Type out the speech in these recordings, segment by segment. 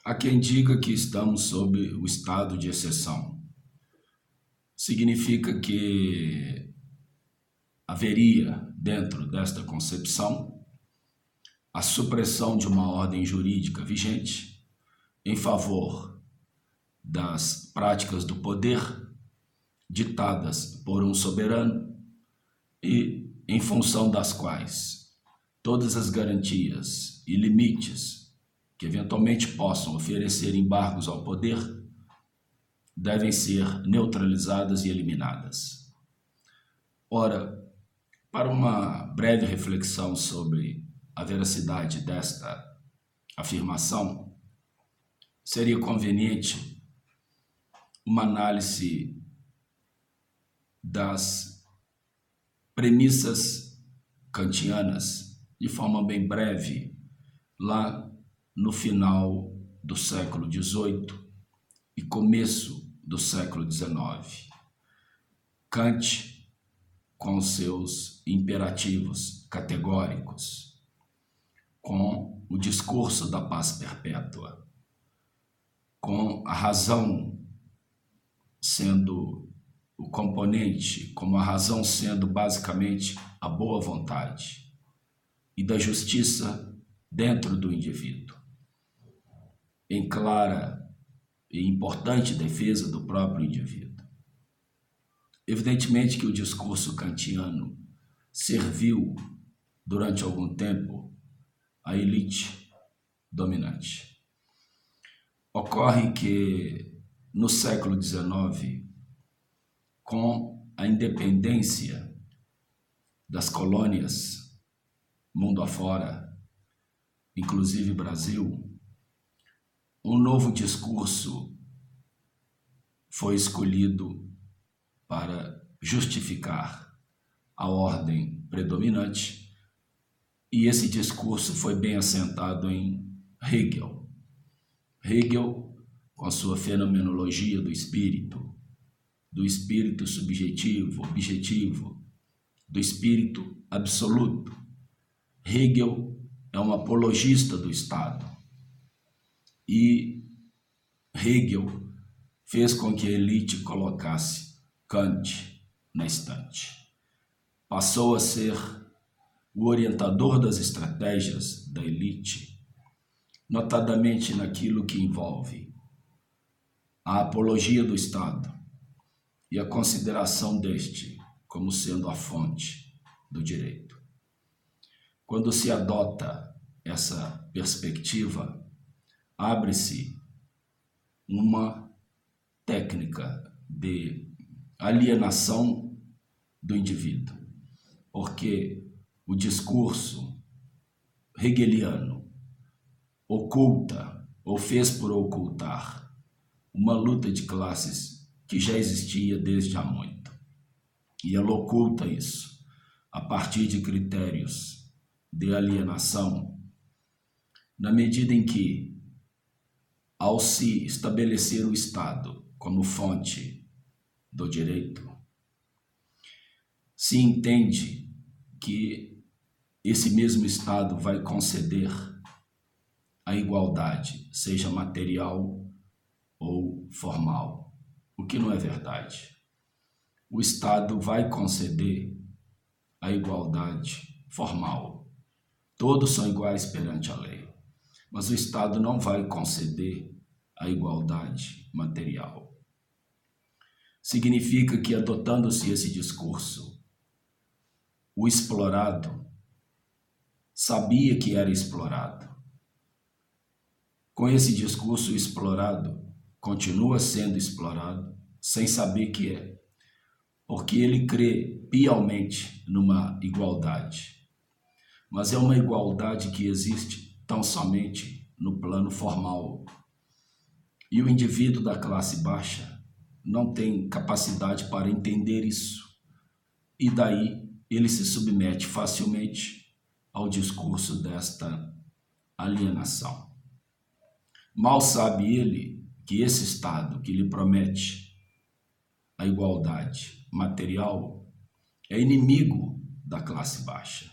Há quem diga que estamos sob o estado de exceção. Significa que haveria, dentro desta concepção, a supressão de uma ordem jurídica vigente em favor das práticas do poder ditadas por um soberano e em função das quais todas as garantias e limites que eventualmente possam oferecer embargos ao poder devem ser neutralizadas e eliminadas. Ora, para uma breve reflexão sobre a veracidade desta afirmação, seria conveniente uma análise das premissas kantianas, de forma bem breve, lá no final do século XVIII e começo do século XIX. Kant, com seus imperativos categóricos, com o discurso da paz perpétua, com a razão sendo o componente, como a razão sendo basicamente a boa vontade e da justiça dentro do indivíduo, em clara e importante defesa do próprio indivíduo. Evidentemente que o discurso kantiano serviu durante algum tempo à elite dominante. Ocorre que no século XIX, com a independência das colônias mundo afora, inclusive Brasil, um novo discurso foi escolhido para justificar a ordem predominante, e esse discurso foi bem assentado em Hegel. Hegel, com a sua fenomenologia do espírito subjetivo, objetivo, do espírito absoluto. Hegel é um apologista do Estado. E Hegel fez com que a elite colocasse Kant na estante. Passou a ser o orientador das estratégias da elite, notadamente naquilo que envolve a apologia do Estado e a consideração deste como sendo a fonte do direito. Quando se adota essa perspectiva, abre-se uma técnica de alienação do indivíduo, porque o discurso hegeliano oculta ou fez por ocultar uma luta de classes que já existia desde há muito. E ela oculta isso a partir de critérios de alienação, na medida em que, ao se estabelecer o Estado como fonte do direito, se entende que esse mesmo Estado vai conceder a igualdade, seja material ou formal, o que não é verdade. O Estado vai conceder a igualdade formal. Todos são iguais perante a lei, mas o Estado não vai conceder a igualdade material. Significa que, adotando-se esse discurso, o explorado sabia que era explorado. Com esse discurso, o explorado continua sendo explorado sem saber que é, porque ele crê piamente numa igualdade. Mas é uma igualdade que existe tão somente no plano formal. E o indivíduo da classe baixa não tem capacidade para entender isso. E daí ele se submete facilmente ao discurso desta alienação. Mal sabe ele que esse Estado que lhe promete a igualdade material é inimigo da classe baixa.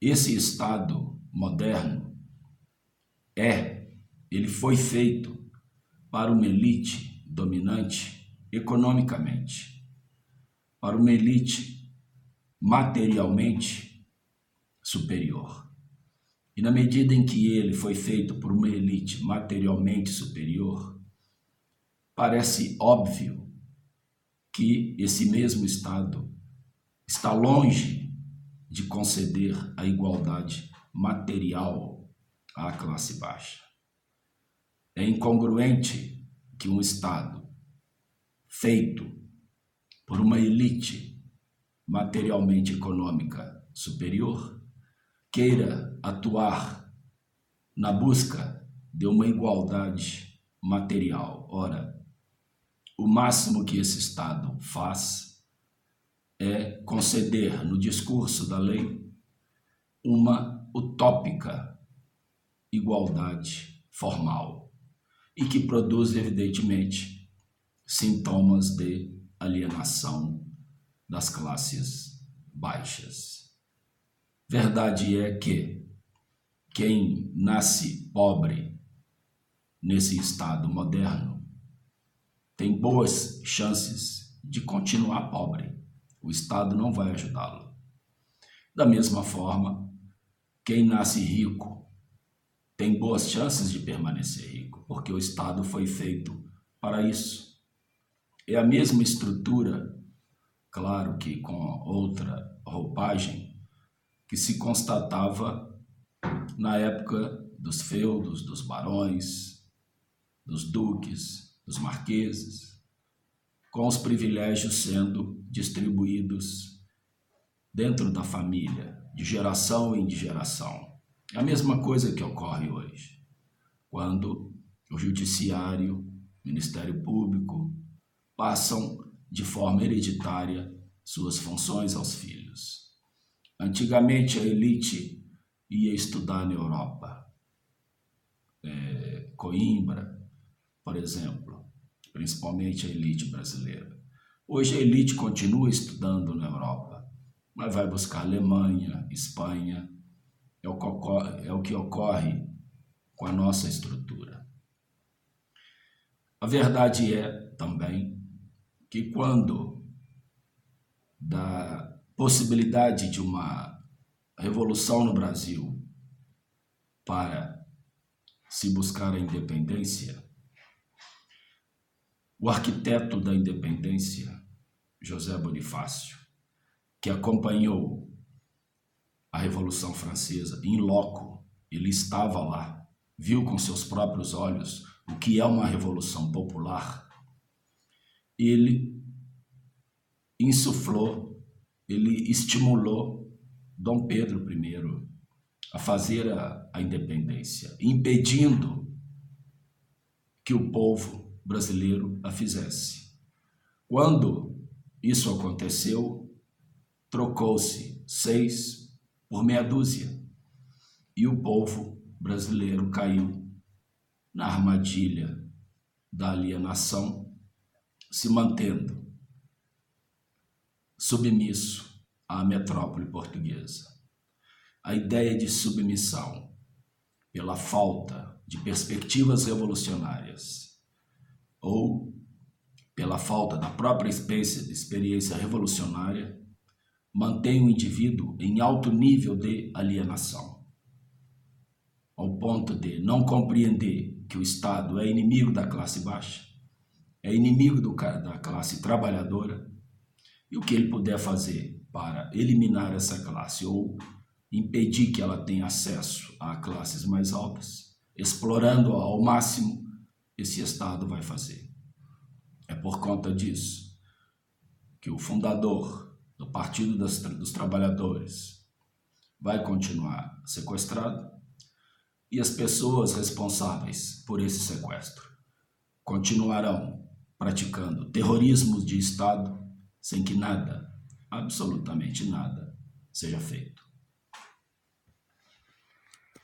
Esse Estado moderno é ele foi feito para uma elite dominante economicamente, para uma elite materialmente superior. E na medida em que ele foi feito por uma elite materialmente superior, parece óbvio que esse mesmo Estado está longe de conceder a igualdade material à classe baixa. É incongruente que um Estado feito por uma elite materialmente econômica superior queira atuar na busca de uma igualdade material. Ora, o máximo que esse Estado faz é conceder no discurso da lei uma utópica igualdade formal e que produz, evidentemente, sintomas de alienação das classes baixas. Verdade é que quem nasce pobre nesse Estado moderno tem boas chances de continuar pobre. O Estado não vai ajudá-lo. Da mesma forma, quem nasce rico tem boas chances de permanecer rico, porque o Estado foi feito para isso. É a mesma estrutura, claro que com outra roupagem, que se constatava na época dos feudos, dos barões, dos duques, dos marqueses, com os privilégios sendo distribuídos dentro da família, de geração em geração. É a mesma coisa que ocorre hoje, quando o judiciário, o Ministério Público, passam de forma hereditária suas funções aos filhos. Antigamente a elite ia estudar na Europa, Coimbra, por exemplo, principalmente a elite brasileira. Hoje a elite continua estudando na Europa, mas vai buscar Alemanha, Espanha, é o que ocorre com a nossa estrutura. A verdade é também que quando da possibilidade de uma revolução no Brasil para se buscar a independência, o arquiteto da independência, José Bonifácio, que acompanhou a Revolução Francesa in loco, ele estava lá, viu com seus próprios olhos o que é uma revolução popular, ele insuflou, ele estimulou Dom Pedro I a fazer a independência, impedindo que o povo brasileiro a fizesse. Quando isso aconteceu, trocou-se 6 por meia dúzia e o povo brasileiro caiu na armadilha da alienação, se mantendo submisso à metrópole portuguesa. A ideia de submissão pela falta de perspectivas revolucionárias ou pela falta da própria experiência revolucionária mantém o indivíduo em alto nível de alienação, ao ponto de não compreender que o Estado é inimigo da classe baixa, é inimigo da classe trabalhadora, e o que ele puder fazer para eliminar essa classe ou impedir que ela tenha acesso a classes mais altas, explorando ao máximo, esse Estado vai fazer. É por conta disso que o fundador do Partido dos Trabalhadores vai continuar sequestrado e as pessoas responsáveis por esse sequestro continuarão praticando terrorismo de Estado sem que nada, absolutamente nada, seja feito.